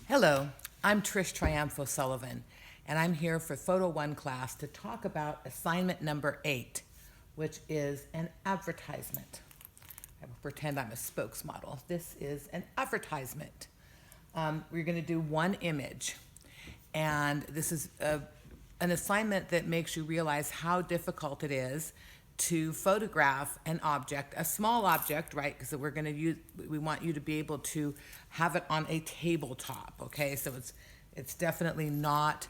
Hello, I'm Trish Triumpho Sullivan, and I'm here for PHOTO1 class to talk about assignment number 8, which is an advertisement. I will pretend I'm a spokesmodel. This is an advertisement. We're going to do one image, and this is an assignment that makes you realize how difficult it is to photograph an object, a small object, right? Because we want you to be able to have it on a tabletop, okay? So it's definitely not,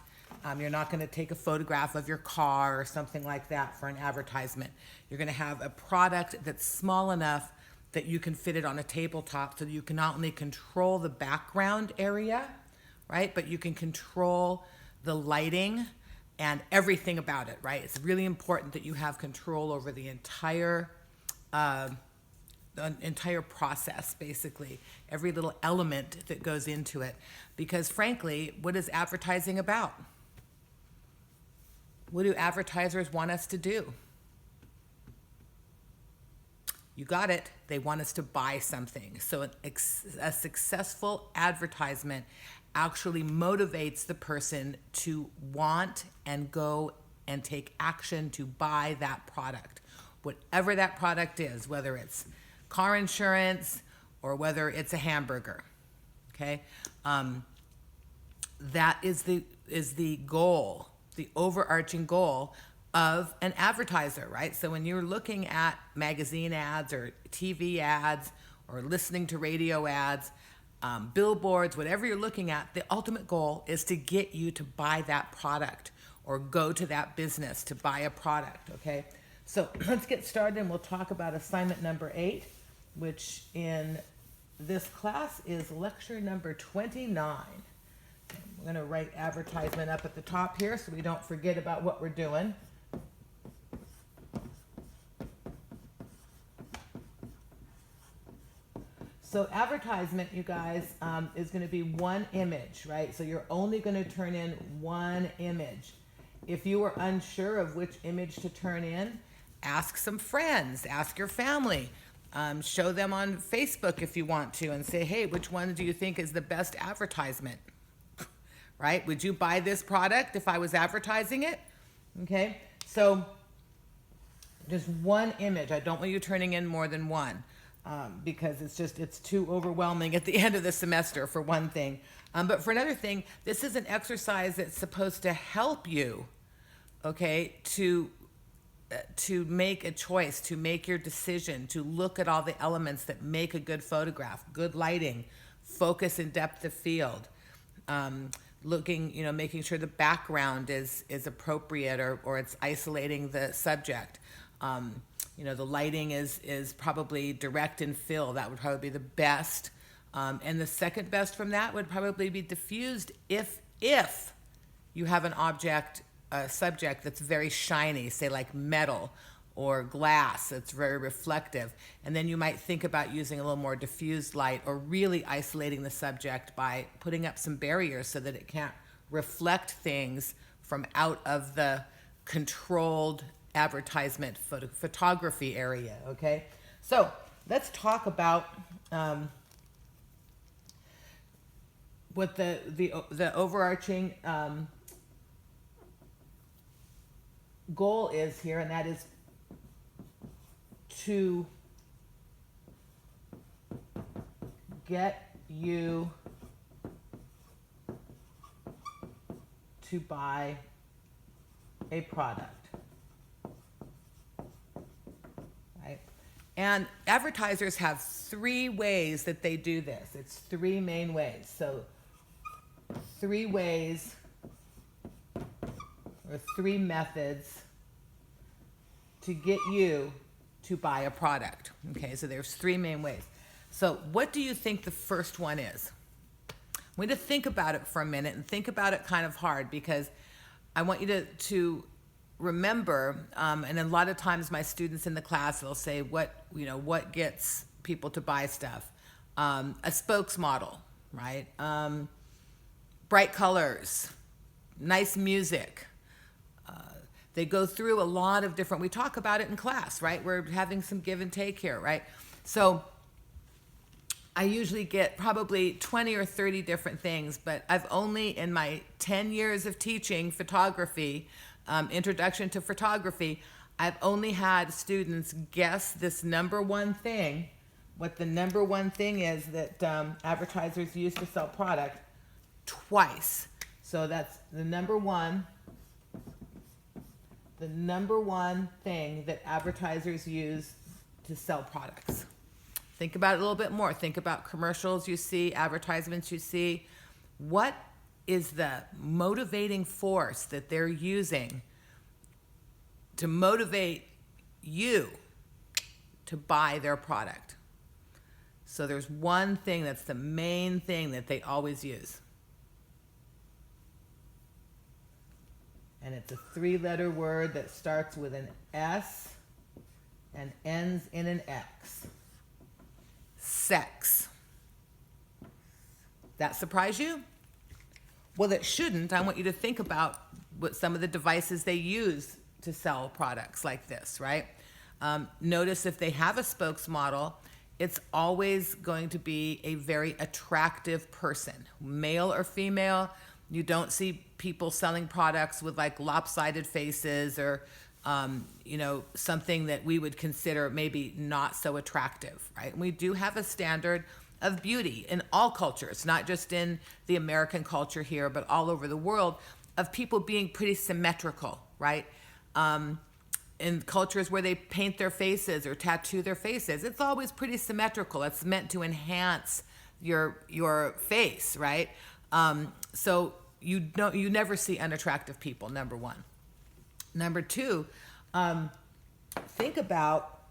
you're not gonna take a photograph of your car or something like that for an advertisement. You're gonna have a product that's small enough that you can fit it on a tabletop so that you can not only control the background area, right? But you can control the lighting and everything about it, right? It's really important that you have control over the entire process, basically, every little element that goes into it. Because frankly, what is advertising about? What do advertisers want us to do? You got it. They want us to buy something. So a successful advertisement actually motivates the person to want and go and take action to buy that product. Whatever that product is, whether it's car insurance or whether it's a hamburger, okay? That is the goal, the overarching goal of an advertiser, right? So when you're looking at magazine ads or TV ads or listening to radio ads, billboards, whatever you're looking at, the ultimate goal is to get you to buy that product or go to that business to buy a product, okay? So let's get started and we'll talk about assignment number 8, which in this class is lecture number 29. We're gonna write advertisement up at the top here so we don't forget about what we're doing. So advertisement, you guys, is going to be one image, right? So you're only going to turn in one image. If you are unsure of which image to turn in, ask some friends, ask your family, show them on Facebook if you want to, and say, hey, which one do you think is the best advertisement? Right? Would you buy this product if I was advertising it? Okay, so just one image. I don't want you turning in more than one. Because it's too overwhelming at the end of the semester, for one thing. But for another thing, this is an exercise that's supposed to help you, okay, to make a choice, to make your decision, to look at all the elements that make a good photograph, good lighting, focus and depth of field, making sure the background is appropriate or it's isolating the subject. The lighting is probably direct and fill. That would probably be the best. And the second best from that would probably be diffused if you have an subject that's very shiny, say like metal or glass that's very reflective. And then you might think about using a little more diffused light or really isolating the subject by putting up some barriers so that it can't reflect things from out of the controlled advertisement photography area, okay? So let's talk about what the overarching goal is here, and that is to get you to buy a product. And advertisers have 3 ways that they do this. It's 3 main ways. So 3 ways or 3 methods to get you to buy a product. Okay, so there's 3 main ways. So what do you think the first one is? I'm going to think about it for a minute and think about it kind of hard because I want you to remember, and a lot of times my students in the class, they'll say, what gets people to buy stuff? A spokesmodel, right? Bright colors, nice music. They go through a lot of different, we talk about it in class, right? We're having some give and take here, right? So I usually get probably 20 or 30 different things, but I've only, in my 10 years of teaching photography, introduction to photography, I've only had students guess this number one thing, what the number one thing is that advertisers use to sell product, twice. So that's the number one thing that advertisers use to sell products. Think about it a little bit more. Think about commercials you see, advertisements you see. What is the motivating force that they're using to motivate you to buy their product? So there's one thing that's the main thing that they always use. And it's a 3-letter word that starts with an S and ends in an X. Sex. That surprise you? Well, it shouldn't. I want you to think about what some of the devices they use to sell products like this, right? Notice if they have a spokesmodel, it's always going to be a very attractive person, male or female. You don't see people selling products with like lopsided faces or something that we would consider maybe not so attractive, right? And we do have a standard of beauty in all cultures, not just in the American culture here, but all over the world, of people being pretty symmetrical, right? In cultures where they paint their faces or tattoo their faces, it's always pretty symmetrical. It's meant to enhance your face, right? So you never see unattractive people, number one. Number two, think about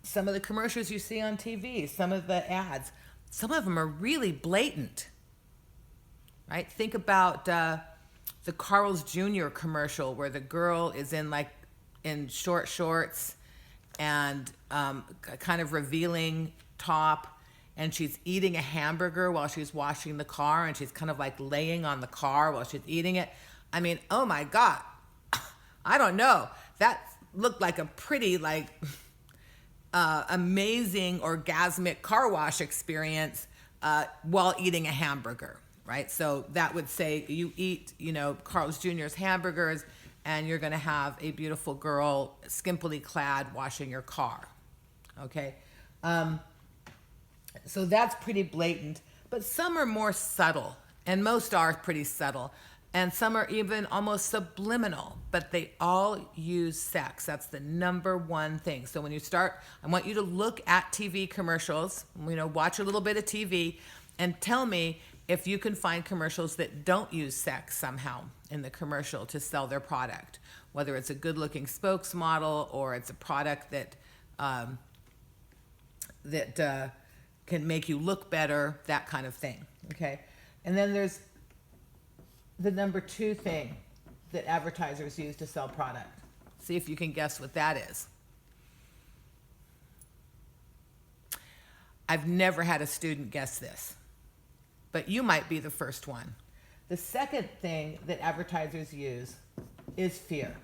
some of the commercials you see on TV, some of the ads. Some of them are really blatant, right? Think about the Carl's Jr. commercial where the girl is in short shorts and kind of revealing top, and she's eating a hamburger while she's washing the car, and she's kind of like laying on the car while she's eating it. I mean, oh my God. I don't know. That looked like a pretty amazing orgasmic car wash experience while eating a hamburger, right? So that would say you eat, Carl's Jr.'s hamburgers, and you're going to have a beautiful girl skimpily clad washing your car, okay? So that's pretty blatant, but some are more subtle, and most are pretty subtle. And some are even almost subliminal, but they all use sex. That's the number one thing. So when you start, I want you to look at TV commercials, watch a little bit of TV, and tell me if you can find commercials that don't use sex somehow in the commercial to sell their product, whether it's a good-looking spokesmodel or it's a product that can make you look better, that kind of thing, okay? And then there's the number two thing that advertisers use to sell product. See if you can guess what that is. I've never had a student guess this, but you might be the first one. The second thing that advertisers use is fear.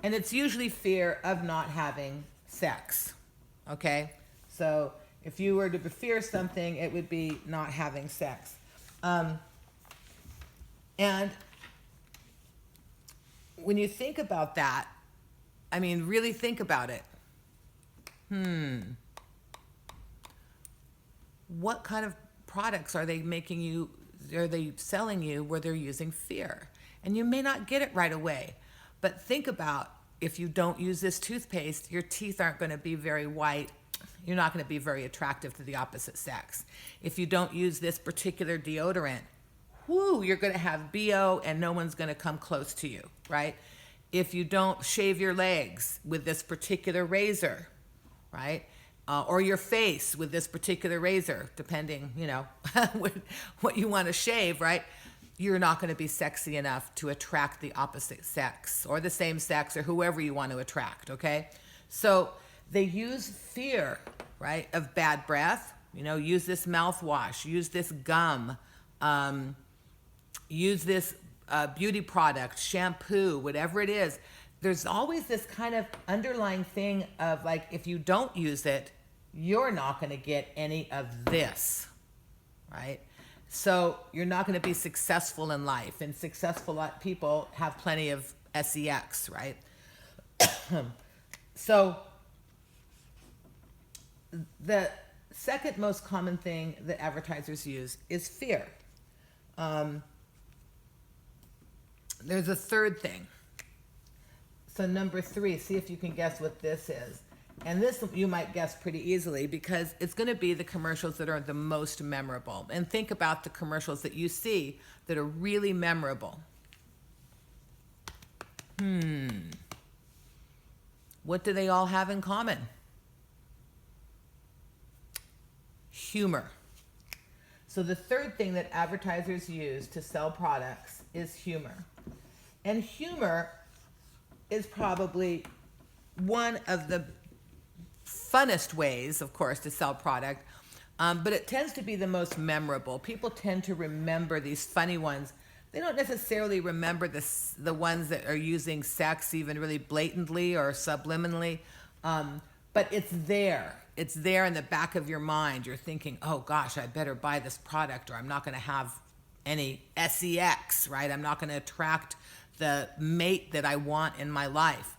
And it's usually fear of not having sex, okay? So if you were to fear something, it would be not having sex. And when you think about that, I mean, really think about it. What kind of products are they selling you where they're using fear? And you may not get it right away, but think about if you don't use this toothpaste, your teeth aren't going to be very white. You're not going to be very attractive to the opposite sex. If you don't use this particular deodorant, you're going to have BO and no one's going to come close to you, right? If you don't shave your legs with this particular razor, right? Or your face with this particular razor, depending, what you want to shave, right? You're not going to be sexy enough to attract the opposite sex or the same sex or whoever you want to attract, okay? So they use fear, right, of bad breath. Use this mouthwash, use this gum, use this beauty product, shampoo, whatever it is. There's always this kind of underlying thing of if you don't use it, you're not going to get any of this, right? So you're not going to be successful in life, and successful people have plenty of sex, right? So the second most common thing that advertisers use is fear. There's a third thing. So number 3, see if you can guess what this is. And this you might guess pretty easily because it's going to be the commercials that are the most memorable. And think about the commercials that you see that are really memorable. What do they all have in common? Humor. So the third thing that advertisers use to sell products is humor. And humor is probably one of the funnest ways, of course, to sell product, but it tends to be the most memorable. People tend to remember these funny ones. They don't necessarily remember the ones that are using sex even really blatantly or subliminally, but it's there. It's there in the back of your mind. You're thinking, oh gosh, I better buy this product or I'm not going to have any sex, right? I'm not going to attract the mate that I want in my life.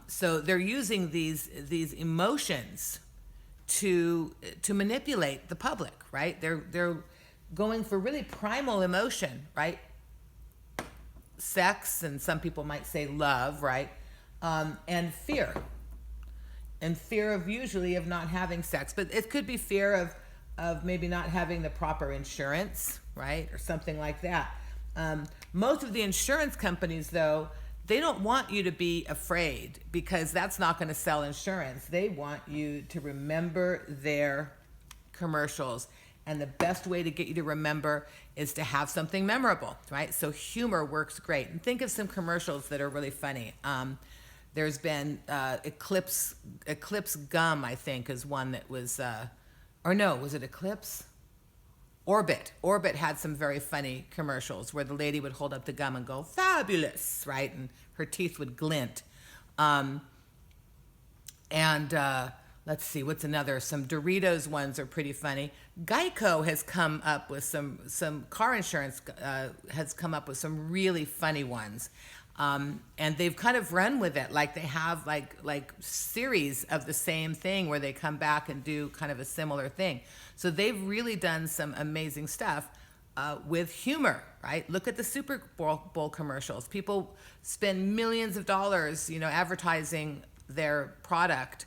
So they're using these emotions to manipulate the public, right? They're going for really primal emotion, right? Sex, and some people might say love, right? And fear. And fear of usually of not having sex, but it could be fear of maybe not having the proper insurance, right? Or something like that. Most of the insurance companies, though, they don't want you to be afraid because that's not going to sell insurance. They want you to remember their commercials. And the best way to get you to remember is to have something memorable, right? So humor works great. And think of some commercials that are really funny. There's been Eclipse Gum, I think, is one that was, or no, was it Eclipse? Orbit had some very funny commercials where the lady would hold up the gum and go, fabulous, right? And her teeth would glint. Let's see, what's another? Some Doritos ones are pretty funny. Geico has come up with some car insurance, has come up with some really funny ones. And they've kind of run with it. Like they have like series of the same thing where they come back and do kind of a similar thing. So they've really done some amazing stuff with humor, right? Look at the Super Bowl commercials. People spend millions of dollars, advertising their product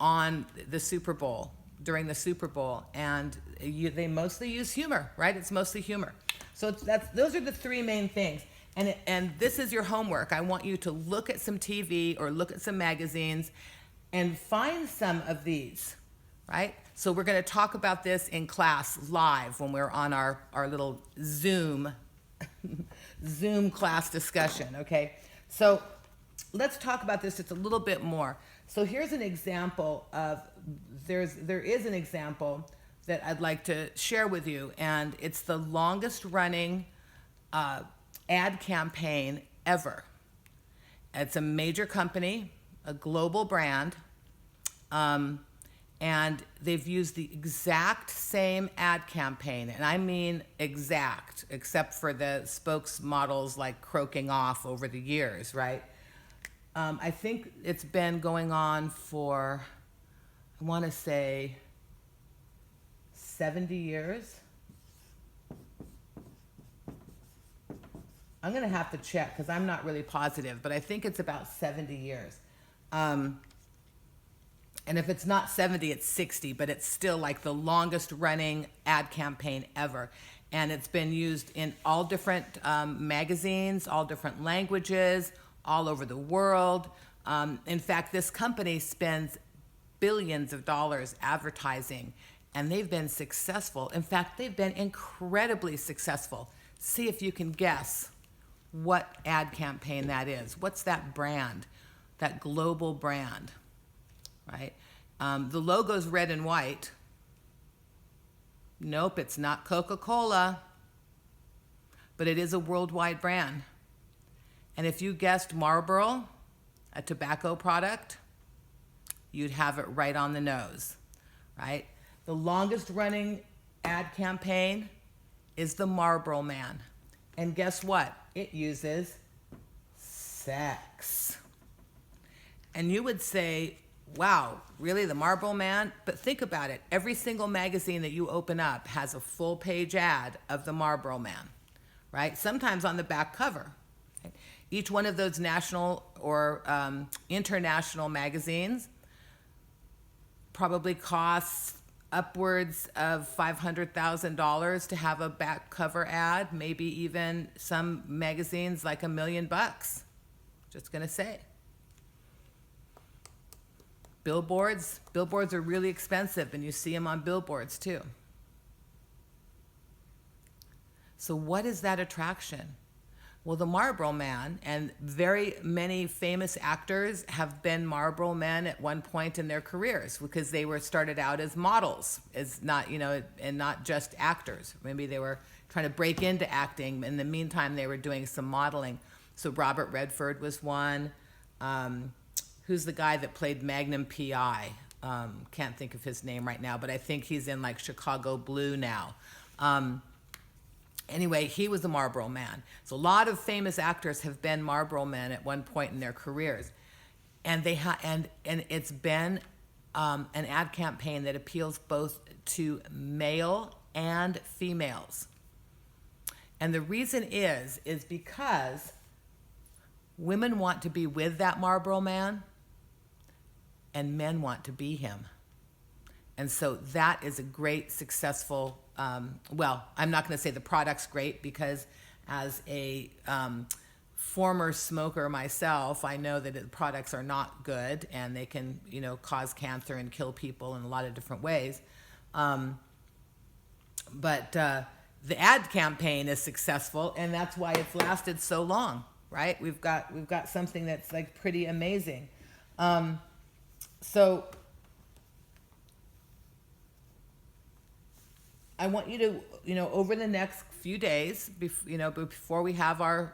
on the Super Bowl, during the Super Bowl. And they mostly use humor, right? It's mostly humor. So those are the 3 main things. And this is your homework. I want you to look at some TV or look at some magazines and find some of these, right? So we're going to talk about this in class live when we're on our little Zoom class discussion, okay? So let's talk about this just a little bit more. So here's an example of, there is an example that I'd like to share with you, and it's the longest running ad campaign ever. It's a major company, a global brand, and they've used the exact same ad campaign, and I mean exact, except for the spokesmodels like croaking off over the years, right? I think it's been going on for, I want to say, 70 years. I'm going to have to check because I'm not really positive, but I think it's about 70 years. And if it's not 70, it's 60, but it's still like the longest running ad campaign ever. And it's been used in all different magazines, all different languages, all over the world. In fact, this company spends billions of dollars advertising, and they've been successful. In fact, they've been incredibly successful. See if you can guess what ad campaign that is. What's that brand, that global brand, right? The logo's red and white. Nope, it's not Coca-Cola, but it is a worldwide brand. And if you guessed Marlboro, a tobacco product, you'd have it right on the nose. right? The longest running ad campaign is the Marlboro Man. And guess what? It uses sex. And you would say, wow, really, the Marlboro Man? But think about it. Every single magazine that you open up has a full page ad of the Marlboro Man, right? Sometimes on the back cover. Each one of those national or international magazines probably costs upwards of $500,000 to have a back cover ad, maybe even some magazines like $1 million. Just gonna say. Billboards are really expensive, and you see them on billboards too. So what is that attraction? Well, the Marlboro Man, and very many famous actors have been Marlboro Men at one point in their careers because they were started out as models, as not, and not just actors. Maybe they were trying to break into acting. In the meantime, they were doing some modeling. So Robert Redford was one. Who's the guy that played Magnum P.I.? Can't think of his name right now, but I think he's in like Chicago Blue now. Anyway, he was a Marlboro Man. So a lot of famous actors have been Marlboro Men at one point in their careers. And and it's been an ad campaign that appeals both to male and females. And the reason is because women want to be with that Marlboro Man and men want to be him. And so that is a great, successful, well, I'm not going to say the product's great because as a former smoker myself, I know that the products are not good and they can, cause cancer and kill people in a lot of different ways. But the ad campaign is successful, and that's why it's lasted so long, right? We've got something that's like pretty amazing. So I want you to, over the next few days, before we have our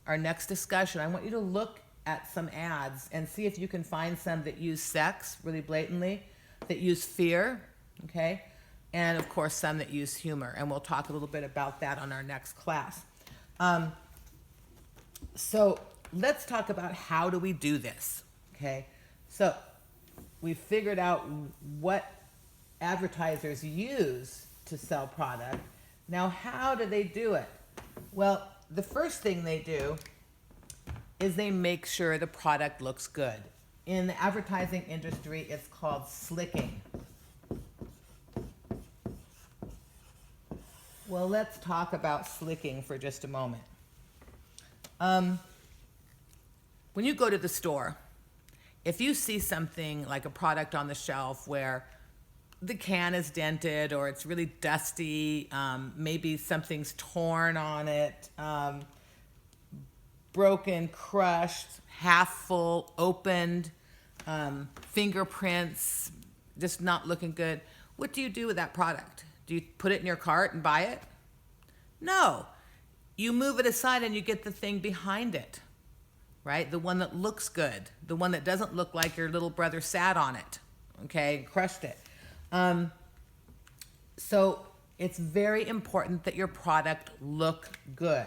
next discussion, I want you to look at some ads and see if you can find some that use sex really blatantly, that use fear, okay? And of course, some that use humor. And we'll talk a little bit about that on our next class. So let's talk about how do we do this, okay? So we figured out what advertisers use to sell product. Now, how do they do it? Well, the first thing they do is they make sure the product looks good. In the advertising industry, it's called slicking. Well, let's talk about slicking for just a moment. When you go to the store, if you see something like a product on the shelf where the can is dented or it's really dusty, maybe something's torn on it, broken, crushed, half full, opened, fingerprints, just not looking good, what do you do with that product? Do you put it in your cart and buy it? No. You move it aside and you get the thing behind it, right? The one that looks good, the one that doesn't look like your little brother sat on it, okay, and crushed it. So it's very important that your product look good.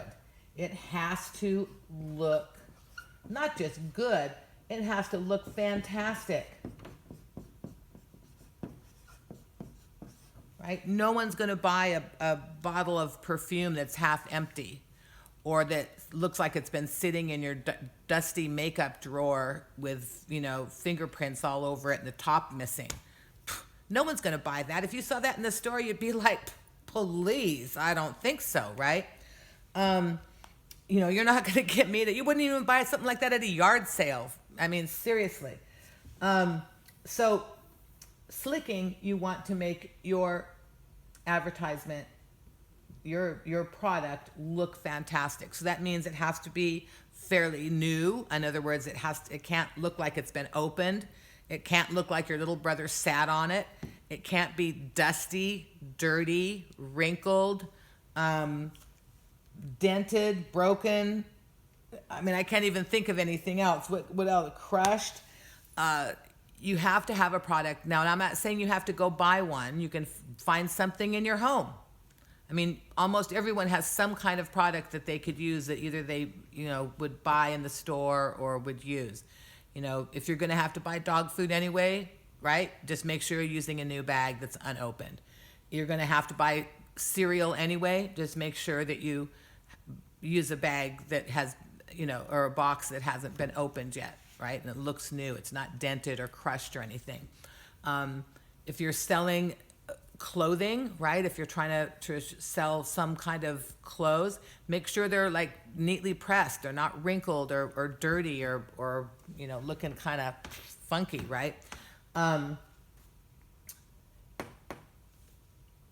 It has to look not just good, it has to look fantastic. Right? No one's going to buy a bottle of perfume that's half empty or that looks like it's been sitting in your dusty makeup drawer with, fingerprints all over it and the top missing. No one's going to buy that. If you saw that in the store, you'd be like, please, I don't think so, right? You're not going to get me that. You wouldn't even buy something like that at a yard sale. I mean, seriously. So slicking, you want to make your advertisement, your product look fantastic. So that means it has to be fairly new. In other words, it can't look like it's been opened. It can't look like your little brother sat on it. It can't be dusty, dirty, wrinkled, dented, broken. I mean, I can't even think of anything else. What else? Crushed. you have to have a product. Now, and I'm not saying you have to go buy one. You can find something in your home. I mean, almost everyone has some kind of product that they could use that either they, would buy in the store or would use. If you're going to have to buy dog food anyway, right? Just make sure you're using a new bag that's unopened. You're going to have to buy cereal anyway. Just make sure that you use a bag that has, or a box that hasn't been opened yet, right? And it looks new. It's not dented or crushed or anything. If you're selling clothing, right? If you're trying to sell some kind of clothes, make sure they're like neatly pressed. They're not wrinkled or dirty or looking kind of funky, right?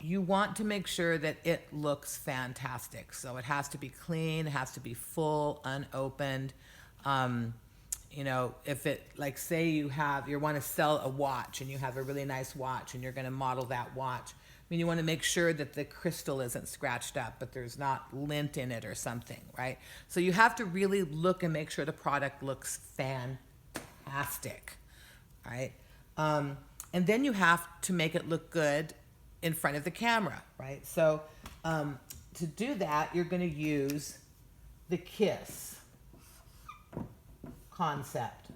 You want to make sure that it looks fantastic. So it has to be clean, it has to be full, unopened. If it, like say you want to sell a watch and you have a really nice watch and you're going to model that watch. I mean, you want to make sure that the crystal isn't scratched up, but there's not lint in it or something, right? So you have to really look and make sure the product looks fantastic, right? And then you have to make it look good in front of the camera, right? So to do that, you're going to use the KISS concept.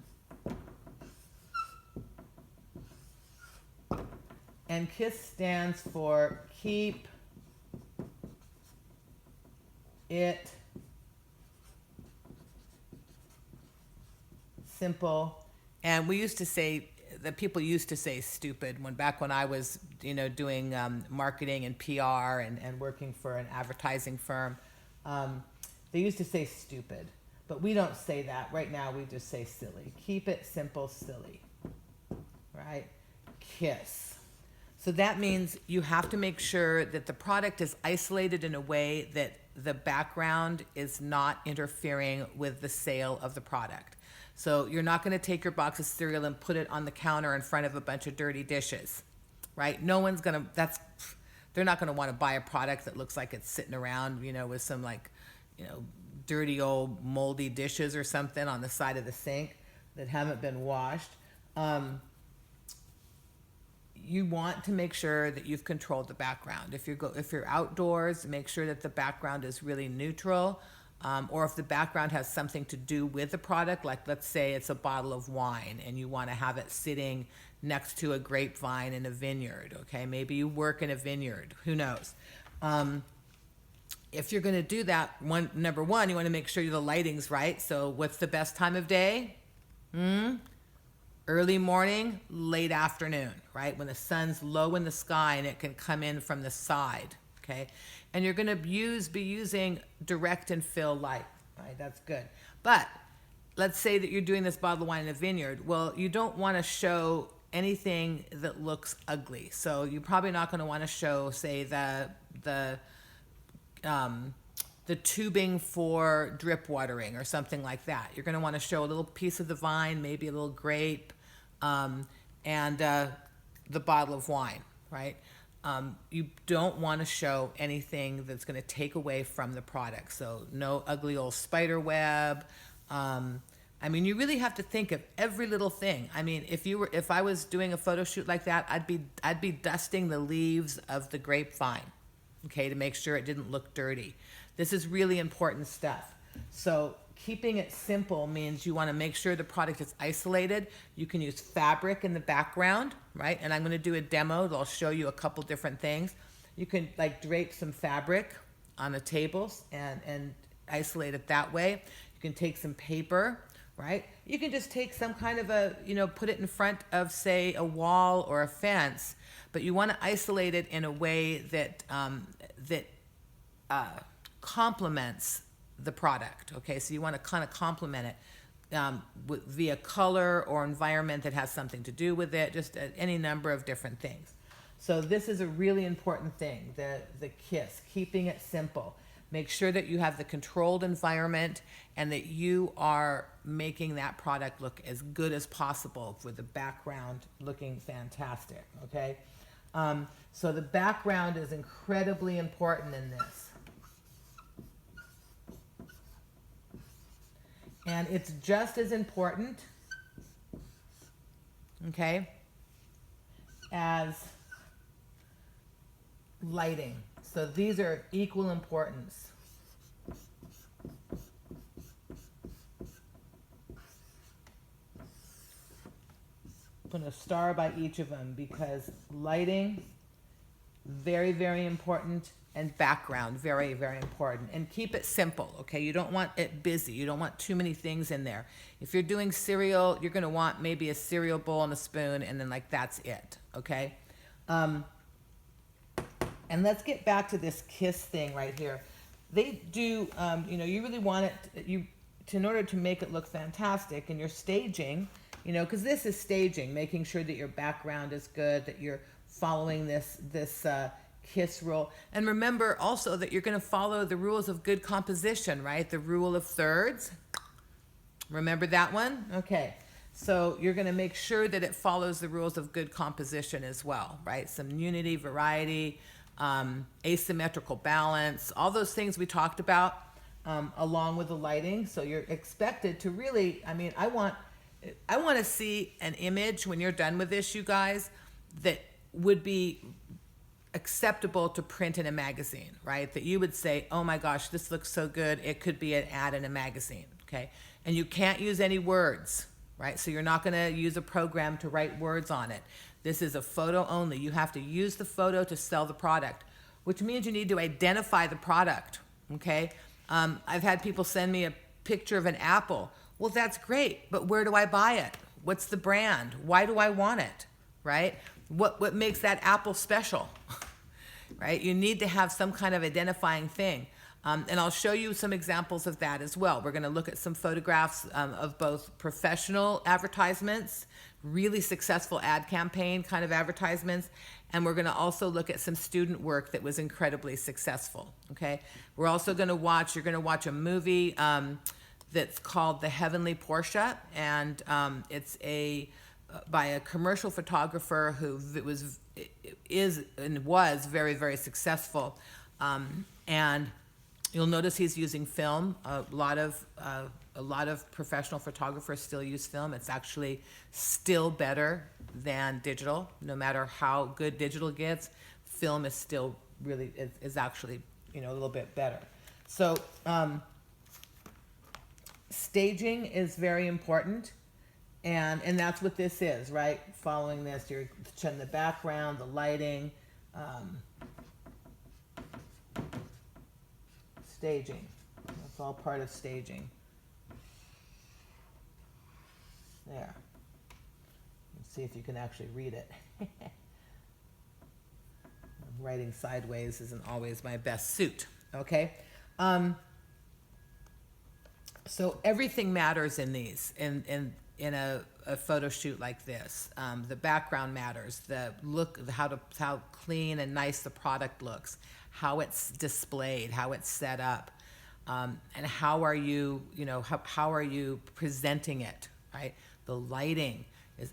And KISS stands for Keep It Simple. And we used to say, the people used to say stupid back when I was, doing marketing and PR and working for an advertising firm. They used to say stupid, but we don't say that. Right now we just say silly. Keep it simple, silly, right? KISS. So that means you have to make sure that the product is isolated in a way that the background is not interfering with the sale of the product. So you're not going to take your box of cereal and put it on the counter in front of a bunch of dirty dishes, right? No one's going to, they're not going to want to buy a product that looks like it's sitting around, with some dirty old moldy dishes or something on the side of the sink that haven't been washed. You want to make sure that you've controlled the background. If you're outdoors, make sure that the background is really neutral. Or if the background has something to do with the product, like let's say it's a bottle of wine and you want to have it sitting next to a grapevine in a vineyard, okay? Maybe you work in a vineyard, who knows? If you're going to do that, number one, you want to make sure the lighting's right. So what's the best time of day? Early morning, late afternoon, right? When the sun's low in the sky and it can come in from the side, okay? And you're going to be using direct and fill light, right? That's good. But let's say that you're doing this bottle of wine in a vineyard. Well, you don't want to show anything that looks ugly. So you're probably not going to want to show, say, the tubing for drip watering or something like that. You're going to want to show a little piece of the vine, maybe a little grape, and the bottle of wine, right? You don't want to show anything that's going to take away from the product. So no ugly old spider web. You really have to think of every little thing. I mean, if I was doing a photo shoot like that, I'd be dusting the leaves of the grapevine, okay, to make sure it didn't look dirty. This is really important stuff. So keeping it simple means you want to make sure the product is isolated. You can use fabric in the background, right? And I'm going to do a demo that'll show you a couple different things. You can drape some fabric on the tables and isolate it that way. You can take some paper, right? You can just take some kind of put it in front of, say, a wall or a fence, but you want to isolate it in a way that complements the product, okay? So you want to kind of complement it via color or environment that has something to do with it, just any number of different things. So this is a really important thing, the KISS, keeping it simple. Make sure that you have the controlled environment and that you are making that product look as good as possible with the background looking fantastic, okay? So the background is incredibly important in this. And it's just as important okay, as lighting. So these are equal importance. Put a star by each of them because lighting, very, very important, and background, very, very important. And keep it simple, okay? You don't want it busy. You don't want too many things in there. If you're doing cereal, you're gonna want maybe a cereal bowl and a spoon, and then like that's it, okay? And let's get back to this kiss thing right here. They do, you know, you really want it, in order to make it look fantastic, and you're staging, you know, because this is staging, making sure that your background is good, that you're following this kiss rule. And remember also that you're going to follow the rules of good composition, right? The rule of thirds. Remember that one? Okay. So you're going to make sure that it follows the rules of good composition as well, right? Some unity, variety, asymmetrical balance, all those things we talked about, along with the lighting. So you're expected to really, I mean, I want to see an image when you're done with this, you guys, that would be acceptable to print in a magazine, right? That you would say, oh my gosh, this looks so good, it could be an ad in a magazine, okay? And you can't use any words, right? So you're not gonna use a program to write words on it. This is a photo only. You have to use the photo to sell the product, which means you need to identify the product, okay? I've had people send me a picture of an apple. Well, that's great, but where do I buy it? What's the brand? Why do I want it, right? What makes that apple special, right? You need to have some kind of identifying thing. And I'll show you some examples of that as well. We're gonna look at some photographs of both professional advertisements, really successful ad campaign kind of advertisements, and we're gonna also look at some student work that was incredibly successful, okay? We're also you're gonna watch a movie that's called The Heavenly Portia, and it's by a commercial photographer who is very, very successful. And you'll notice he's using film. A lot of professional photographers still use film. It's actually still better than digital. No matter how good digital gets, film is still really, is actually, you know, a little bit better. So staging is very important. And that's what this is, right? Following this, you're in the background, the lighting, staging. That's all part of staging. There. Let's see if you can actually read it. Writing sideways isn't always my best suit, okay? So everything matters in these, in a photo shoot like this. The background matters, the look, how clean and nice the product looks, how it's displayed, how it's set up, and how are you presenting it, right? The lighting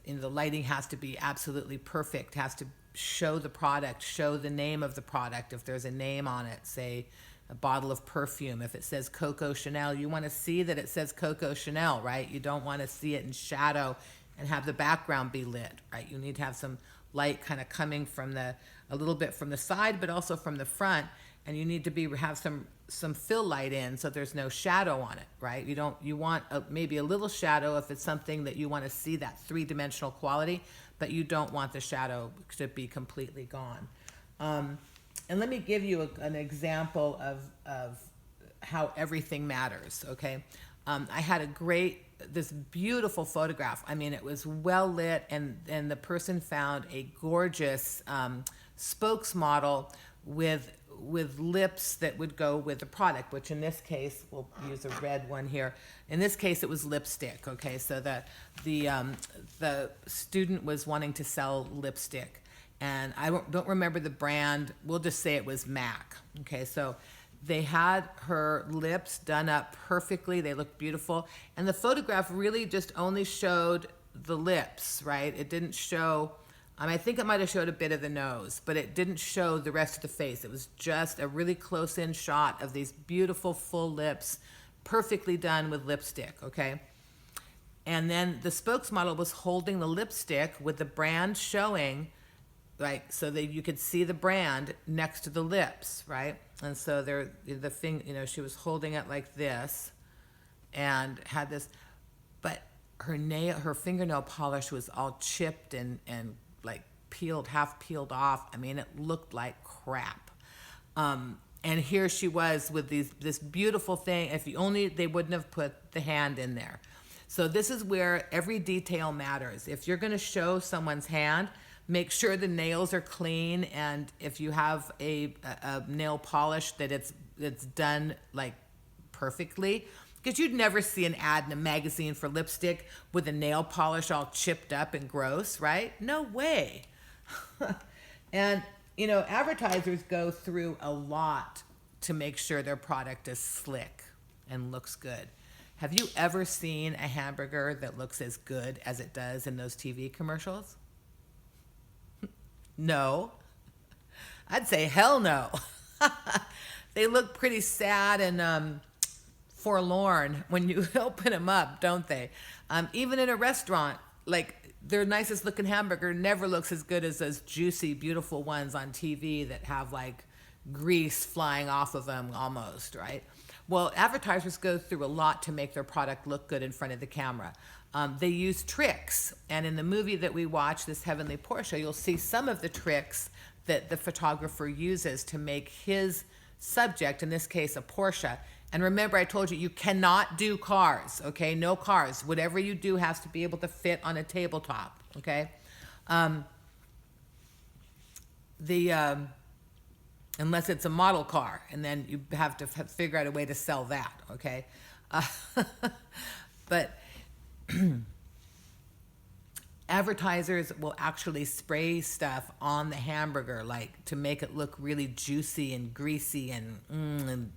the lighting has to be absolutely perfect, has to show the product, show the name of the product. If there's a name on it, say a bottle of perfume, if it says Coco Chanel, you want to see that it says Coco Chanel, right? You don't want to see it in shadow and have the background be lit, right? You need to have some light kind of coming from a little bit from the side, but also from the front, and you need to have some fill light in so there's no shadow on it, right? You want maybe a little shadow if it's something that you want to see that three-dimensional quality, but you don't want the shadow to be completely gone. And let me give you an example of how everything matters, okay? I had this beautiful photograph. I mean, it was well lit, and the person found a gorgeous spokesmodel with lips that would go with the product, which in this case, we'll use a red one here. In this case, it was lipstick, okay? So the student was wanting to sell lipstick. And I don't remember the brand. We'll just say it was MAC. Okay, so they had her lips done up perfectly. They looked beautiful. And the photograph really just only showed the lips, right? It didn't show, I think it might have showed a bit of the nose, but it didn't show the rest of the face. It was just a really close-in shot of these beautiful full lips, perfectly done with lipstick, okay? And then the spokesmodel was holding the lipstick with the brand showing, like, so that you could see the brand next to the lips, right? And so the thing, she was holding it like this and had this, but her fingernail polish was all chipped and like half peeled off. I mean, it looked like crap. And here she was with this beautiful thing. If they wouldn't have put the hand in there. So this is where every detail matters. If you're going to show someone's hand, make sure the nails are clean, and if you have a nail polish, that it's done like perfectly. Because you'd never see an ad in a magazine for lipstick with a nail polish all chipped up and gross, right? No way. And advertisers go through a lot to make sure their product is slick and looks good. Have you ever seen a hamburger that looks as good as it does in those TV commercials? No. I'd say hell no. They look pretty sad and forlorn when you open them up, don't they? Even in a restaurant, like, their nicest looking hamburger never looks as good as those juicy, beautiful ones on TV that have like grease flying off of them almost, right? Well, advertisers go through a lot to make their product look good in front of the camera. They use tricks. And in the movie that we watch, This Heavenly Portia, you'll see some of the tricks that the photographer uses to make his subject, in this case a Porsche. And remember, I told you cannot do cars, okay? No cars. Whatever you do has to be able to fit on a tabletop, okay? Unless it's a model car, and then you have to figure out a way to sell that, okay? But advertisers will actually spray stuff on the hamburger, like, to make it look really juicy and greasy and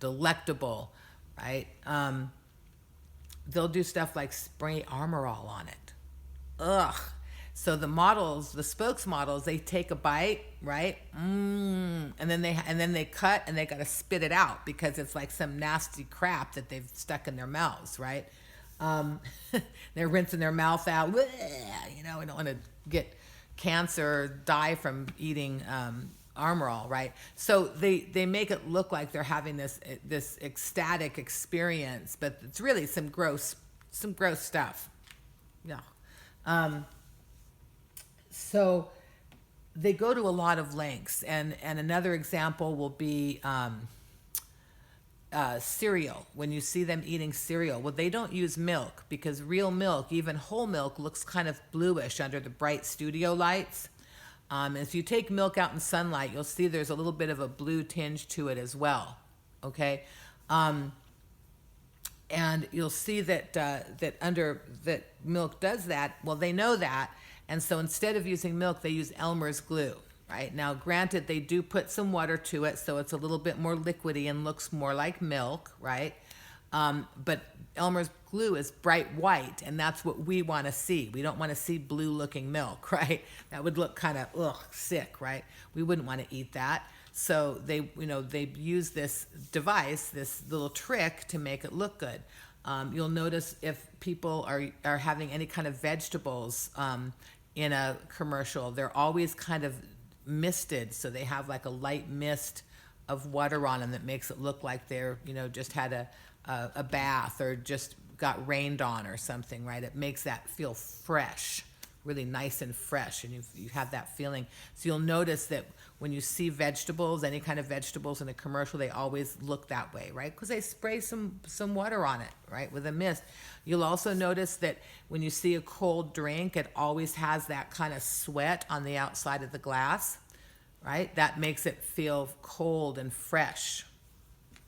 delectable, right? They'll do stuff like spray Armor All on it. Ugh. So the models, the spokesmodels, they take a bite, right? And then they cut and they got to spit it out because it's like some nasty crap that they've stuck in their mouths, right? They're rinsing their mouth out. We don't want to get cancer or die from eating Armor All, right? So they make it look like they're having this ecstatic experience, but it's really some gross stuff. Yeah. So they go to a lot of lengths, and another example will be cereal. When you see them eating cereal, well, they don't use milk because real milk, even whole milk, looks kind of bluish under the bright studio lights. If you take milk out in sunlight, you'll see there's a little bit of a blue tinge to it as well, okay? And you'll see that milk does that. Well, they know that, and so instead of using milk, they use Elmer's glue, right? Now, granted, they do put some water to it, so it's a little bit more liquidy and looks more like milk, right? But Elmer's glue is bright white, and that's what we want to see. We don't want to see blue-looking milk, right? That would look kind of sick, right? We wouldn't want to eat that. So they use this device, this little trick to make it look good. You'll notice if people are having any kind of vegetables in a commercial, they're always kind of misted, so they have like a light mist of water on them that makes it look like they're just had a bath or just got rained on or something, right? It makes that feel fresh, really nice and fresh, and you have that feeling. So you'll notice that when you see vegetables, any kind of vegetables in a commercial, they always look that way, right? Because they spray some water on it, right, with a mist. You'll also notice that when you see a cold drink, it always has that kind of sweat on the outside of the glass, right? That makes it feel cold and fresh,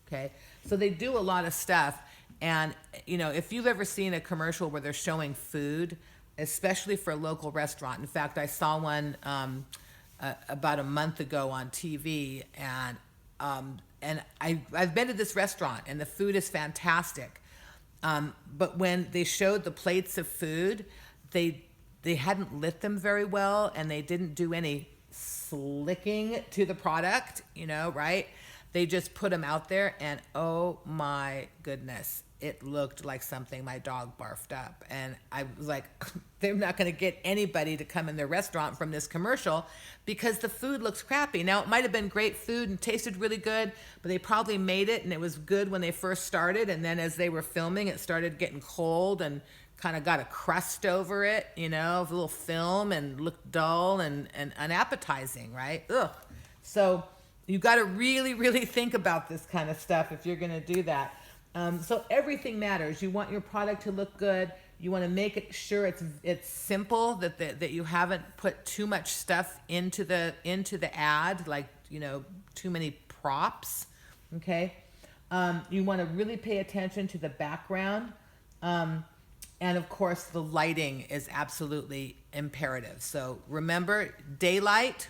okay? So they do a lot of stuff. And, if you've ever seen a commercial where they're showing food, especially for a local restaurant. In fact, I saw one about a month ago on TV, and I've been to this restaurant, and the food is fantastic. But when they showed the plates of food, they hadn't lit them very well, and they didn't do any slicking to the product, right? They just put them out there, and oh my goodness, it looked like something my dog barfed up. And I was like, they're not going to get anybody to come in their restaurant from this commercial because the food looks crappy. Now, it might have been great food and tasted really good, but they probably made it and it was good when they first started. And then as they were filming, it started getting cold and kind of got a crust over it, you know, of a little film, and looked dull and unappetizing, right? Ugh. So you got to really, really think about this kind of stuff if you're going to do that. So everything matters. You want your product to look good. You want to make it sure it's simple, that you haven't put too much stuff into the ad, like, you know, too many props. Okay. You want to really pay attention to the background. And of course, the lighting is absolutely imperative. So remember, daylight,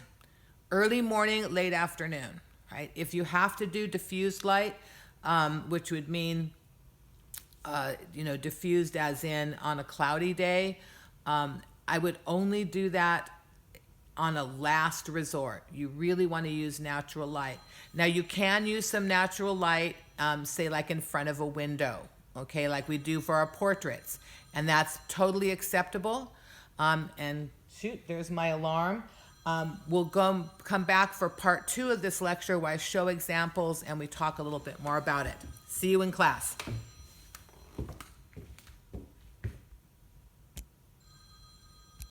early morning, late afternoon, right? If you have to do diffused light, which would mean, diffused as in on a cloudy day, I would only do that on a last resort. You really want to use natural light. Now, you can use some natural light, say like in front of a window, okay, like we do for our portraits, and that's totally acceptable. And shoot, there's my alarm. We'll come back for part 2 of this lecture where I show examples and we talk a little bit more about it. See you in class.